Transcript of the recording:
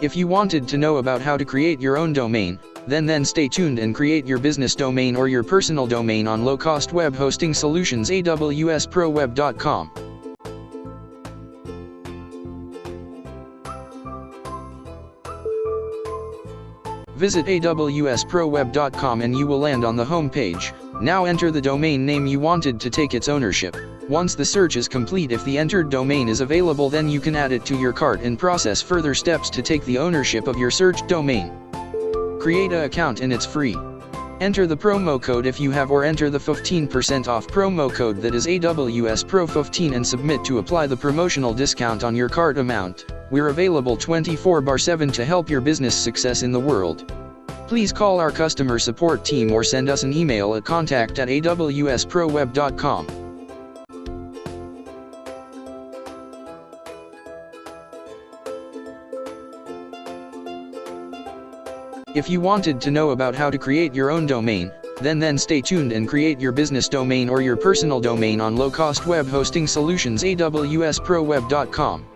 If you wanted to know about how to create your own domain, then stay tuned and create your business domain or your personal domain on low-cost web hosting solutions AWSProWeb.com. Visit awsproweb.com and you will land on the home page. Now enter the domain name you wanted to take its ownership. Once the search is complete, if the entered domain is available, then you can add it to your cart and process further steps to take the ownership of your searched domain. Create an account and it's free. Enter the promo code if you have, or enter the 15% off promo code that is AWS Pro 15 and submit to apply the promotional discount on your cart amount. We're available 24/7 to help your business success in the world. Please call our customer support team or send us an email at contact@awsproweb.com. If you wanted to know about how to create your own domain, then stay tuned and create your business domain or your personal domain on low-cost web hosting solutions AWSProWeb.com.